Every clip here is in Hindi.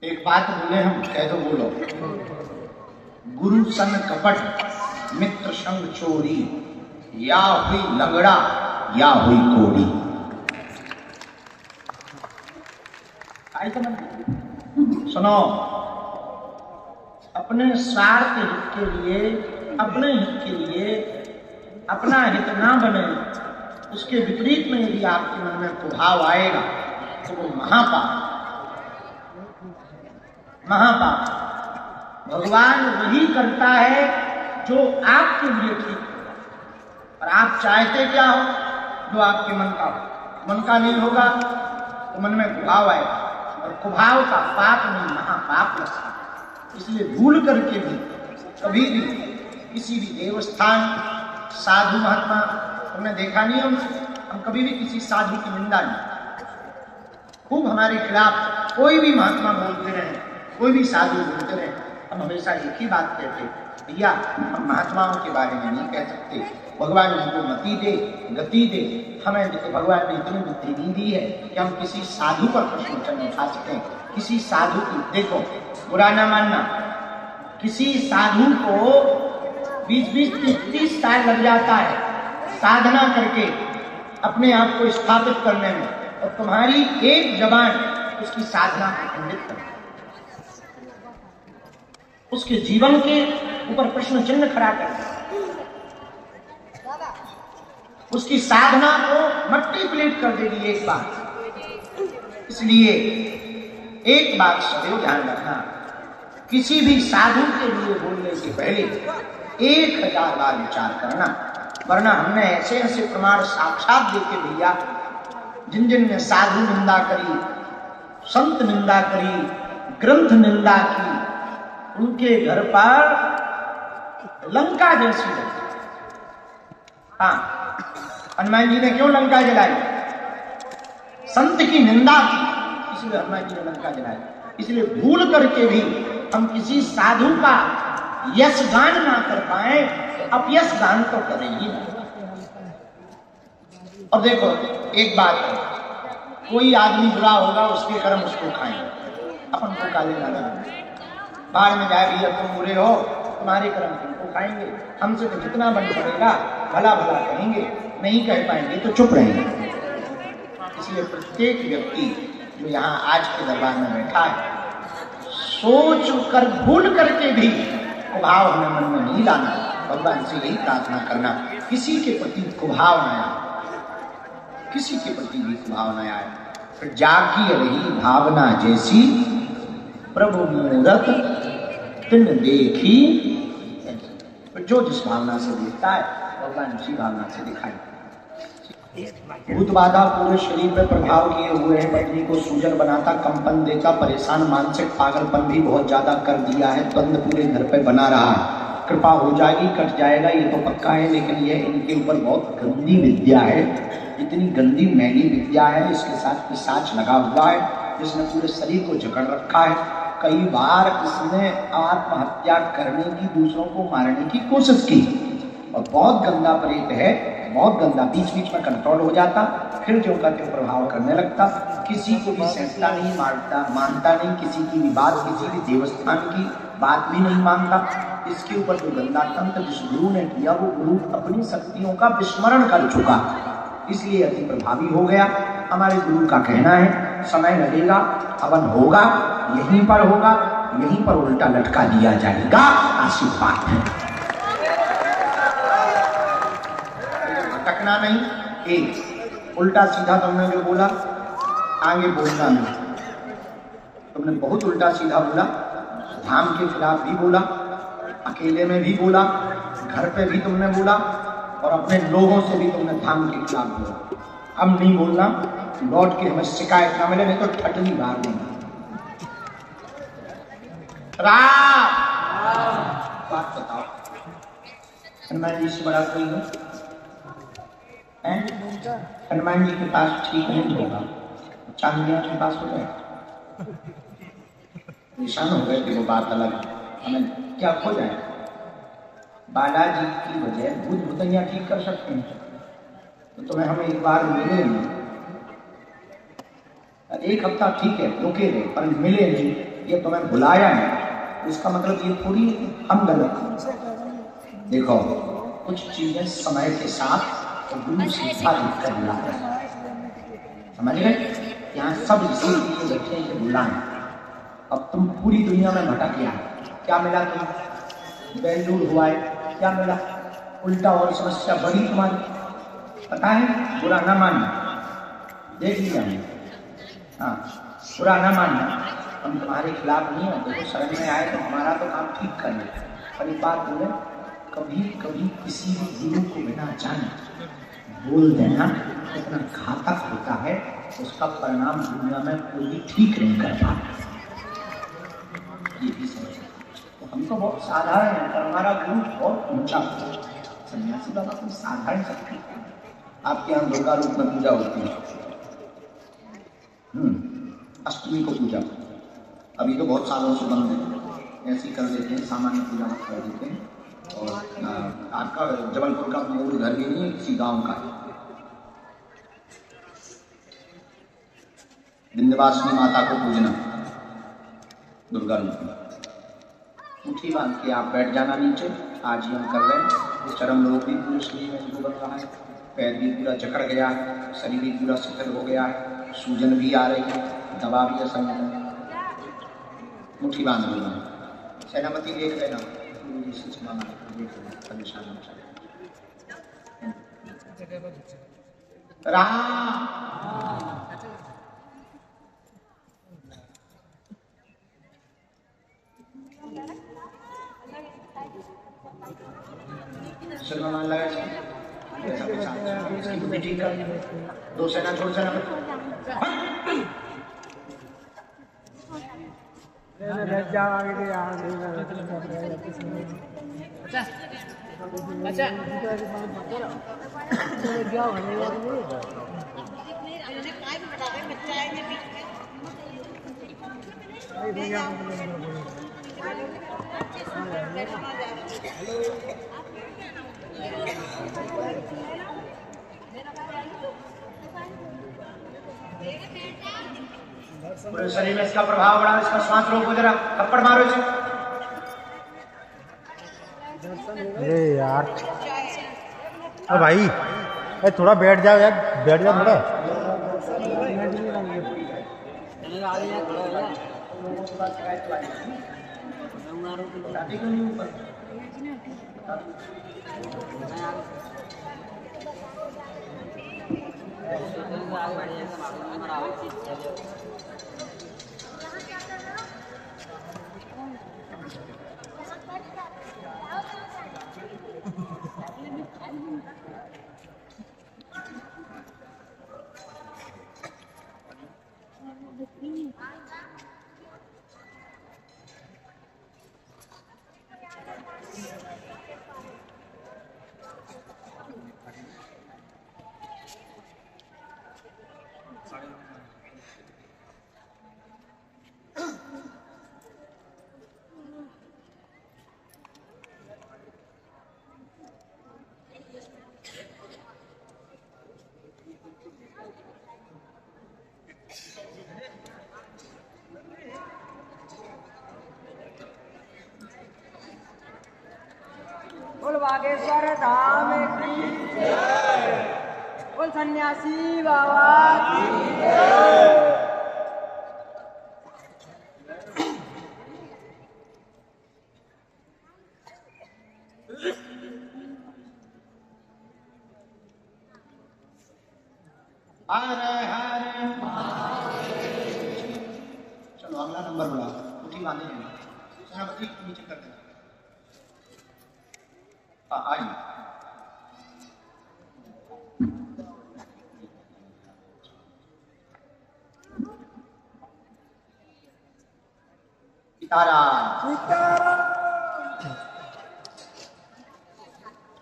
एक बात बोले हम, कह दो बोलो। गुरु सन कपट मित्र संग चोरी, या हुई लंगड़ा या हुई कोड़ी। आई समझ? सुनो, अपने स्वार्थ हित के लिए, अपने हित के लिए अपना हित ना बने, उसके विपरीत में यदि आपके मन में प्रभाव आएगा तो वो महापाप। महापाप भगवान वही करता है जो आपके लिए ठीक है, और आप चाहते क्या हो? जो आपके मन का हो। मन का नहीं होगा तो मन में कुभाव आएगा, और कुभाव का पाप नहीं महापाप लगता। इसलिए भूल करके भी कभी भी किसी भी देवस्थान, साधु महात्मा, तुमने देखा नहीं, हम कभी भी किसी साधु की निंदा नहीं। खूब हमारे खिलाफ कोई भी महात्मा बोलते रहे, कोई भी साधु बोलते रहे, हम हमेशा एक ही बात कहते, भैया हम महात्माओं के बारे में नहीं कह सकते। भगवान उनको मति दे, गति दे। हमें भगवान ने इतनी बुद्धि नहीं दी है कि हम किसी साधु पर प्रश्न उठा सकें। किसी साधु की, देखो बुरा ना मानना, किसी साधु को 20-20, 30-30 साल लग जाता है साधना करके अपने आप को स्थापित करने में, और तुम्हारी एक जबान उसकी साधना को खंडित कर, उसके जीवन के ऊपर प्रश्न चिन्ह खड़ा कर, उसकी साधना को मट्टी प्लेट कर देगी एक बात। इसलिए एक बात सदैव ध्यान रखना, किसी भी साधु के लिए बोलने से पहले 1000 बार विचार करना, वरना हमने ऐसे ऐसे प्रमाण साक्षात देखे भैया, जिन जिन ने साधु निंदा करी, संत निंदा करी, ग्रंथ निंदा की, उनके घर पर लंका जैसी लगी। हाँ, हनुमान जी ने क्यों लंका जलाई? संत की निंदा की, इसलिए हनुमान जी ने लंका जलाई। इसलिए भूल करके भी हम किसी साधु का यश गान ना कर पाए, अपयश गान तो करेंगे ना। और देखो एक बात है, कोई आदमी बुरा होगा, उसके कर्म उसको खाएंगे, अपन को काले ना लगे। बाहर में जाए भैया तुम बुरे हो, तुम्हारे कर्म तुमको खाएंगे, हमसे तो जितना बन पड़ेगा भला भला कहेंगे, नहीं कह पाएंगे तो चुप रहेंगे। इसलिए प्रत्येक व्यक्ति जो यहाँ आज के दरबार में बैठा है, सोच कर भूल करके भी कुभाव हमें मन में नहीं लाना। भगवान से यही प्रार्थना करना, किसी के प्रति कुभाव न आए, किसी के प्रति भी कुभाव न आए। फिर जागी रही भावना जैसी, प्रभु मूरत तिन देखी। जो जिस भावना से देखता है भगवान उसी भावना से दिखाई। भूत बाधा पूरे शरीर पर प्रभाव किए हुए है, पत्नी को सूजन बनाता, कंपन देता, परेशान, मानसिक पागलपन भी बहुत ज्यादा कर दिया है, द्वंद पूरे घर पे बना रहा है। कृपा हो जाएगी, कट जाएगा, ये तो पक्का है, लेकिन ये इनके ऊपर बहुत गंदी विद्या है, इतनी गंदी मैली विद्या है, इसके साथ पिशाच लगा हुआ है, जिसने पूरे शरीर को जकड़ रखा है। कई बार इसने आत्महत्या करने की, दूसरों को मारने की कोशिश की, और बहुत गंदा प्रेत है, बहुत गंदा। बीच बीच में कंट्रोल हो जाता, फिर जो का त्यों प्रभाव करने लगता, किसी को भी सहता नहीं, मानता नहीं, किसी की भी बात, किसी भी देवस्थान की बात भी नहीं मानता। इसके ऊपर जो गंदा तंत्र जिस गुरु ने किया, वो गुरु अपनी शक्तियों का विस्मरण कर चुका, इसलिए अति प्रभावी हो गया। हमारे गुरु का कहना है समय लगेगा, हवन होगा, यहीं पर होगा, यहीं पर उल्टा लटका दिया जाएगा, आशीर्वाद है। भटकना नहीं, एक उल्टा सीधा तुमने जो बोला आगे बोलना नहीं। तुमने बहुत उल्टा सीधा बोला, धाम के खिलाफ भी बोला, अकेले में भी बोला, घर पे भी तुमने बोला, और अपने लोगों से भी तुमने धाम के खिलाफ बोला। अब नहीं बोलना, लौट के हमें शिकायत ना मिले, नहीं तो ठटनी मार देंगे। बात बताओ, हनुमान जी से बड़ा कोई हो? हनुमान जी के पास ठीक नहीं होगा, चांदिया के पास हो जाए, निशान हो गए कि वो बात अलग, हमें क्या खो जाए। बालाजी की वजह भूत भूतैया ठीक कर सकते हैं, तो तुम्हें हम एक बार मिले नहीं, एक हफ्ता ठीक है रुके रहे, पर मिले नहीं, ये तुम्हें बुलाया नहीं, इसका मतलब ये थोड़ी हम गलत। देखो कुछ चीजें समय के साथ गुरु सीखा लिखकर बुलाते हैं, समझ गए? यहाँ सब इसीलिए बैठे हैं कि बुलाएं। अब तुम पूरी दुनिया में भटक गया, क्या मिला? तुम बेलूर हुआ है, क्या मिला? उल्टा और समस्या बड़ी तुम्हारी। पता है, बुरा ना मानना, देख लिया हमने। हाँ, बुरा ना मानना, हम तुम्हारे खिलाफ नहीं है। देखो शरण में आए तो हमारा तो काम ठीक कर ले, पर एक बात बोले, कभी कभी किसी भी गुरु को बिना जाने बोल देना इतना घातक होता है, उसका परिणाम दुनिया में कोई भी ठीक नहीं कर पाता। ये भी समझो। तो हम तो बहुत साधारण है, पर हमारा गुरु बहुत ऊंचा होता है। सन्यासी बाबा कोई साधारण शक्ति है। आपके यहाँ दुर्गा रूप में पूजा होती है, अष्टमी को पूजा। अभी तो बहुत सालों से बंद है, ऐसे ही कर देते हैं, सामान्य पूजा मत कर देते हैं। और आपका जबलपुर का मूल घर भी नहीं है, किसी गांव का है। विंध्यवासिनी माता को पूजना दुर्गा रूप में। मुट्ठी बांध के आप बैठ जाना नीचे। आज ही हम कर रहे हैं। चरम लोग भी पूरे शरीर में शुरू बन रहा है, पैर भी पूरा जकड़ गया है, शरीर भी पूरा शिथिल हो गया है, सूजन भी आ रही है, दबा भी है समय में। मुट्ठी बांध लेना, सेनापति देख लेना, गुरु जी से मांगना, देख लेना, परेशान हो जाए। मान लगा ठीक कर, दो सेना छोड़ सेना पूरे शरीर में इसका प्रभाव बढ़ा, इसका श्वास रोको, जरा थप्पड़ मारो इसे। अरे यार, अरे भाई, अरे थोड़ा बैठ जाओ यार, बैठ जाओ थोड़ा। बोल बागेश्वर धाम की जय, बोल सन्यासी बाबा की जय। चलो अगला नंबर बढ़ा, मुट्ठी बांधे सेनापति नीचे कर देना। आइए,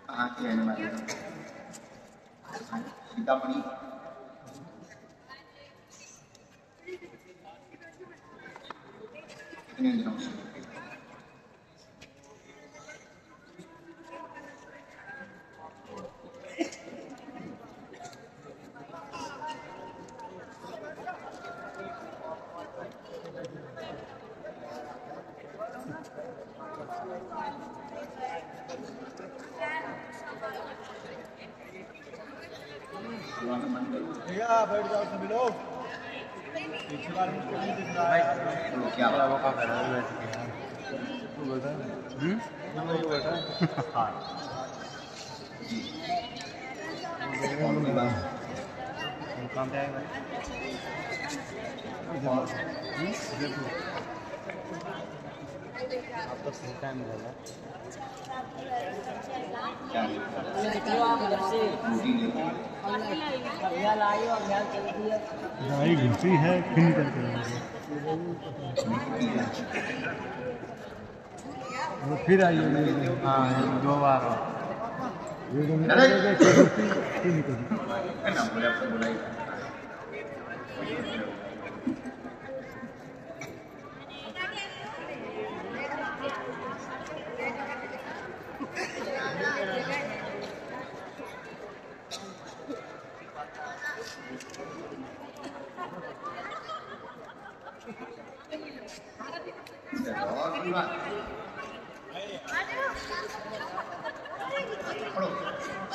कहाँ के रहने वाले? सीतामढ़ी। कितने दिनों से? भैया बैठ जाओ सभी लोग। पिछली बार मुझको नहीं दिख रहा है। चलो क्या बात वो का कर रहा है बैठ के। तू बैठा है? तू बैठा है? हाँ। कौन की बात? काम पे आएगा। अब तो सही टाइम मिलेगा। क्या निकलो आप घर से। रोटी लेके अभियान आई और अभियान चल रही है। गाड़ी घुसी है फिर निकल के वो फिर आई है। हाँ 2 बार ना बोले आपको बुलाई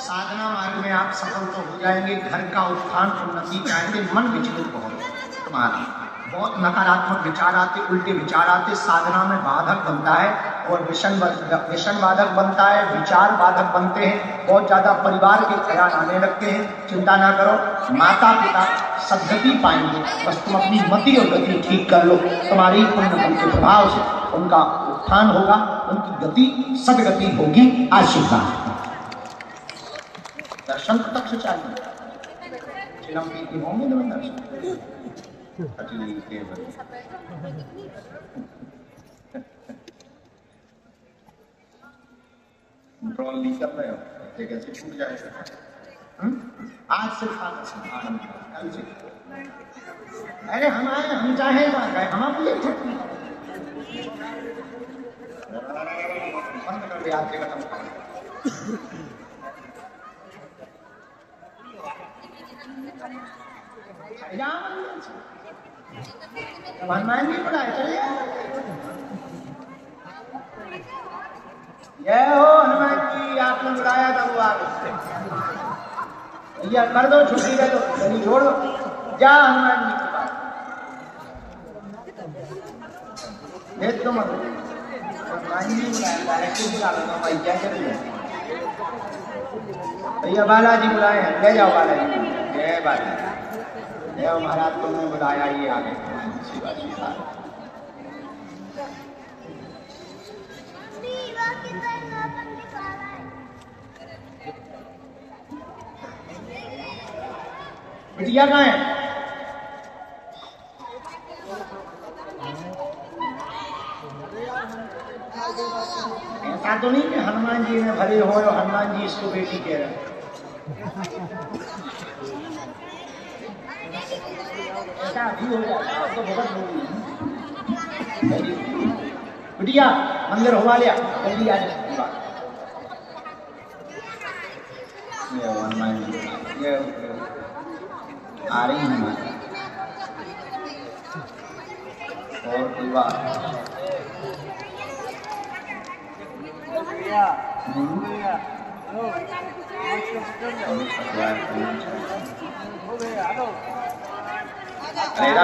साधना मार्ग में आप सफल तो हो जाएंगे। घर का उत्थान उन्नति चाहेंगे। मन विचलित बहुत तुम्हारा, बहुत नकारात्मक विचार आते, उल्टे विचार आते, साधना में बाधक बनता है और विषण बाधक बनता है, विचार बाधक बनते हैं, बहुत ज्यादा परिवार के ख्याल आने लगते हैं। चिंता ना करो, माता पिता सद्गति पाएंगे, बस तुम अपनी मति और गति ठीक कर लो। तुम्हारी पुण्य बल के प्रभाव से उनका उत्थान होगा, उनकी गति सदगति होगी। आशीर्वाद दर्शन प्रत्यक्ष चाहिए। चिलम की होंगे ना दर्शन कंट्रोल नहीं कर रहे हो, ये कैसे छूट जाएगा? आज से आनंद कल से। अरे हम आए, हम चाहे ना गए, हम आप ये बंद कर दिया आपके खत्म। हनुमान जी बुलाए चलिए। जय हो हनुमान जी, आपने बुलाया था वो आ गए। भैया कर दो, छुट्टी दे दो, गली छोड़ दो, जा हनुमान जी के पास। भेज दो मत, हनुमान जी बुलाया, डायरेक्ट बुला लो भैया चलिए। भैया बालाजी बुलाए हैं, ले जाओ बालाजी। जय बालाजी, जय महाराज तुमने बुलाया, ये आ गए। बिटिया कहाँ है? ऐसा तो नहीं कि हनुमान जी में भले हो, हनुमान जी इसको बेटी कह रहे हैं। ऐसा अभी हो जाए तो बहुत लोग। बिटिया मंदिर होवा लिया, जल्दी आ जाए। हनुमान जी आ रही है माता। और कोई बात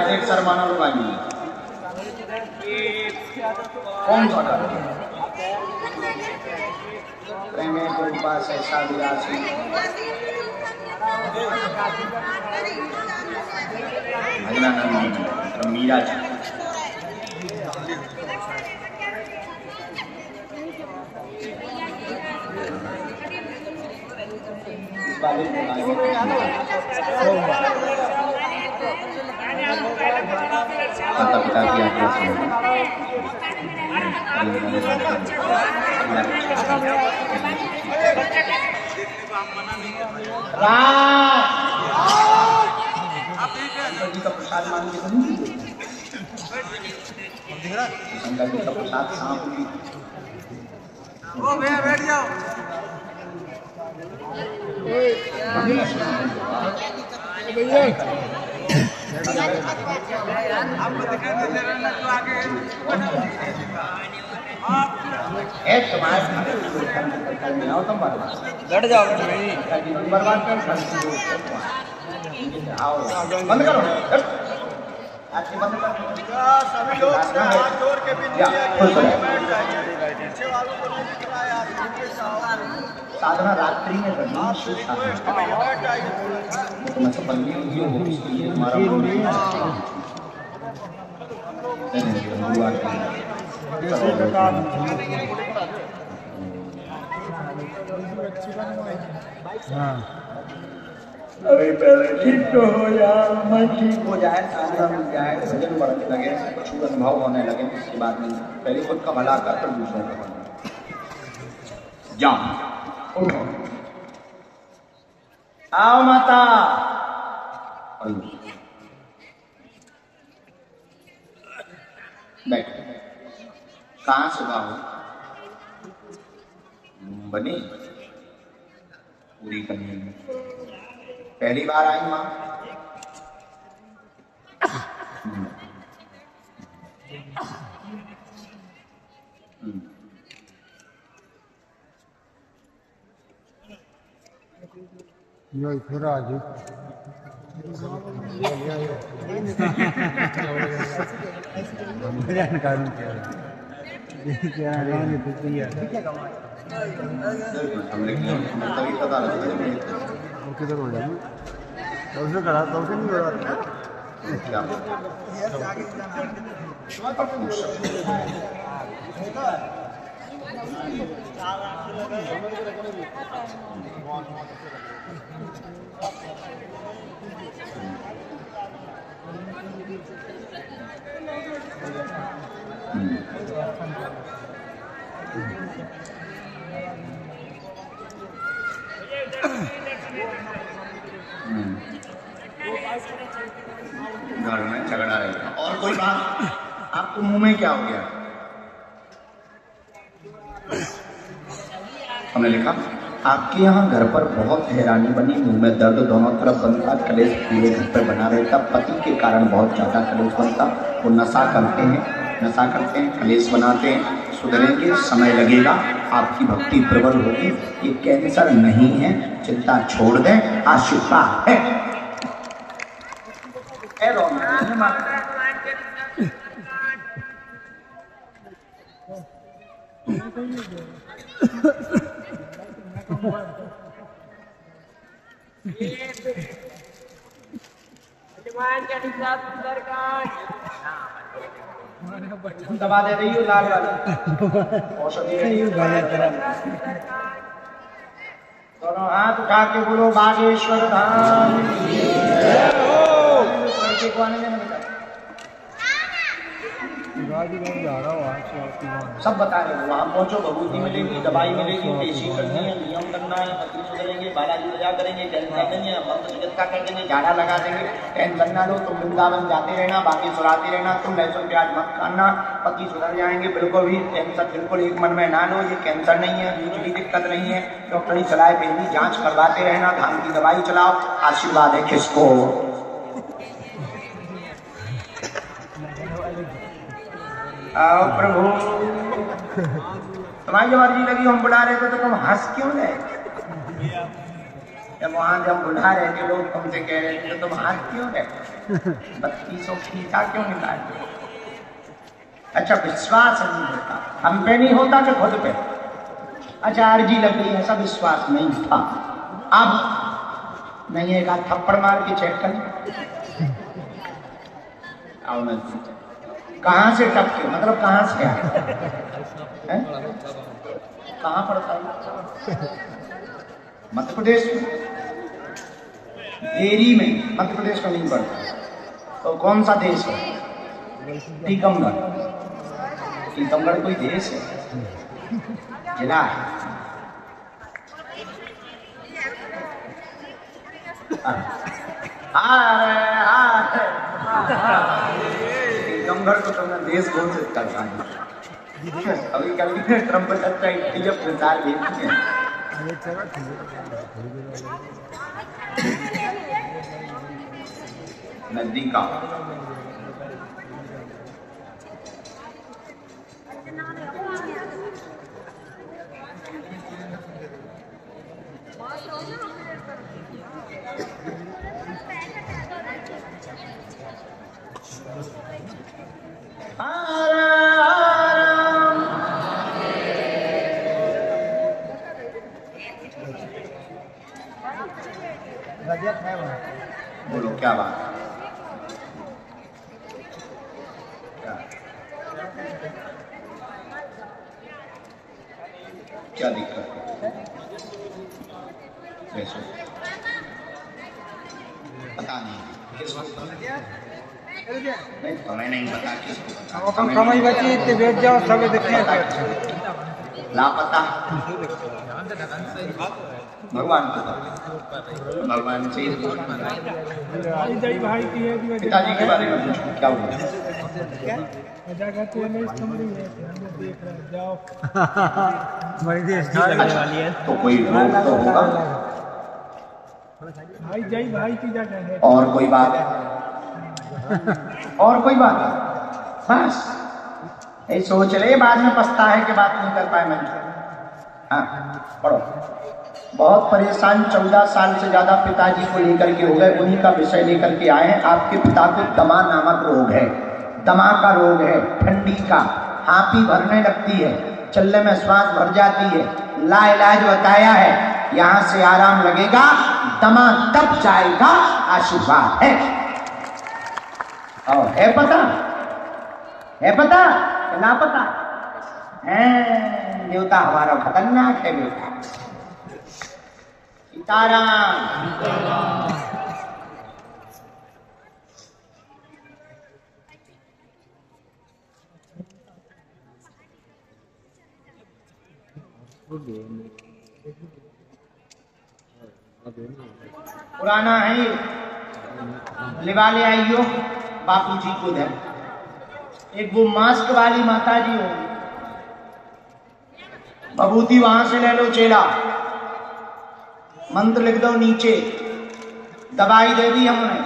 एक शर्माना लोग आएंगे। कौन सा प्रेम कृपा सहसा विरासी मीरा जी माता पिता की आज्ञा से जी का प्रसाद मान के शंकर जी का प्रसाद सांप भी। ओ भैया बैठ जाओ। आपको दिखाई देते रहना तो आगे है तुम्हारे घर में आओ तुम बर्बाद लड़ जाओगे नहीं बर्बाद कर आओ बंद करो आरती बंद करो सभी लोग हाथ जोड़ के विनती है कि बैठ जाइए पीछे वालों को नहीं दिख रहा है यार साधना रात्रि में करनी शुभ साधना बैठ जाइए तो मैं सपल्ली हुई हूँ उसके लिए हमारा अरे पहले ठीक तो हो यार मैं ठीक हो जाए साधना मिल जाए भजन बढ़ने लगे कुछ अनुभव होने लगे उसके बाद में पहले खुद का भला कर फिर दूसरों का भला जाओ उठो आओ माता बैठ कहाँ से हो बनी पूरी करनी पहली बार आई माँ यो फिर आज कानून क्या तभी पता लगता किधर हो जाए तब से करा तब से नहीं हो रहा घर में झगड़ा रहेगा और कोई बात आपको मुंह में क्या हो गया हमने लिखा आपके यहाँ घर पर बहुत हैरानी बनी मुंह में दर्द दोनों तरफ बनता कलेश पूरे घर पर बना रहता पति के कारण बहुत ज्यादा कलेश बनता वो नशा करते हैं कलेश बनाते हैं सुधरेंगे समय लगेगा आपकी भक्ति प्रबल होगी ये कैंसर नहीं है चिंता छोड़ दें आशीर्वाद है दवा दे रही हो लाल वाली औषधि दोनों हाथ उठा के बोलो बागेश्वर धाम लड़के को आने देना बेटा सब बता रहे हो वहाँ पहुँचो भभूति मिलेगी दवाई मिलेगी पेशी करनी है नियम करना है पति सुधरेंगे बालाजी पूजा करेंगे टेंशन देंगे मंत्र चिकित्सा कर देंगे झाड़ा लगा देंगे टेंशन ना लो तुम वृंदावन जाते रहना बाकी सुराते रहना तुम लहसुन प्याज मत खाना पति सुधर जाएंगे बिल्कुल भी टेंशन बिल्कुल एक मन में ना लो ये कैंसर नहीं है कुछ भी दिक्कत नहीं है डॉक्टरी सलाह पहली जाँच करवाते रहना धाम की दवाई चलाओ आशीर्वाद है किसको आओ प्रभु तुम्हारी जो मर्जी लगी हम बुला रहे थे तो तुम हंस क्यों रहे जब वहां जब बुला रहे थे लोग तुमसे कह रहे थे तो तुम हंस क्यों रहे 3200 खींचा क्यों निकाल अच्छा विश्वास नहीं होता हम पे नहीं होता कि खुद पे अच्छा अर्जी लग गई ऐसा विश्वास नहीं था अब नहीं एक आध थप्पड़ मार के चेक कर आओ मैं कहाँ से टपके मतलब कहाँ से आए कहाँ पड़ता है मध्य प्रदेश में देरी में मध्य प्रदेश में नहीं पड़ता तो कौन सा देश है टीकमगढ़ टीकमगढ़ कोई देश है जिला है टीकमगढ़ को तुमने देश घोषित कर दिया अभी कभी ट्रम्प चर्चा इतनी प्रचार देती है नजदीक आओ क्या बात है? क्या दिक्कत है? कैसे? पता नहीं किसको? नहीं, हमें नहीं पता किसको पता। अपन कमाई बची इतने बैठ जाओ सब देखते हैं। लापता भगवान को पता। भगवान से ही पिताजी के बारे में पूछो क्या हुआ? तो कोई रोग तो होगा और कोई बात है? और कोई बात है? बस यही सोच रहे, बाद में पछता है कि बात नहीं कर पाए मन से। हाँ पढ़ो। बहुत परेशान 14 साल से ज्यादा पिताजी को लेकर के हो गए, उन्हीं का विषय लेकर के आए हैं। आपके पिता को दमा नामक रोग है, दमा का रोग है, ठंडी का, हाँपी भरने लगती है, चलने में श्वास भर जाती है। लाइलाज बताया है, यहाँ से आराम लगेगा, दमा तब जाएगा, आशीर्वाद है। और है पता? है पता? ना पता है? देवता हमारा खतरनाक है बेटा। सीताराम। पुराना है, लिवा ले आइयो बापू जी को दे। एक वो मास्क वाली माता जी होगी, बबूती वहां से ले लो चेला, मंत्र लिख दो नीचे, दवाई दे दी हमने।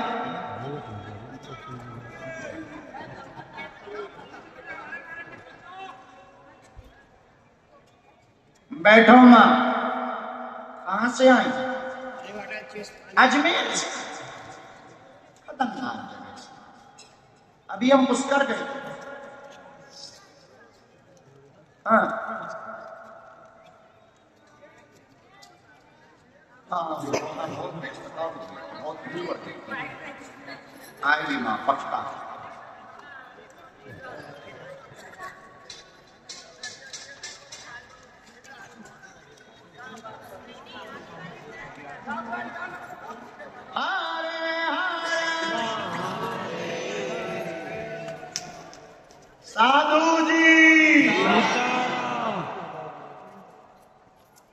बैठो मां। कहां से आई? अजमेर से। खतरनाक जगह से। अभी हम पुष्कर गए। हाँ बहुत आएगी माँ पक्का। साधु जी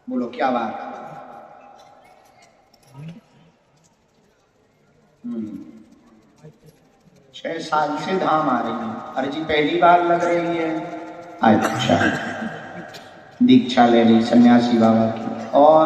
बोलो क्या बात? 6 साल से धाम आ रही है। अर्जी पहली बार लग रही है। अच्छा, दीक्षा ले ली सन्यासी बाबा की। और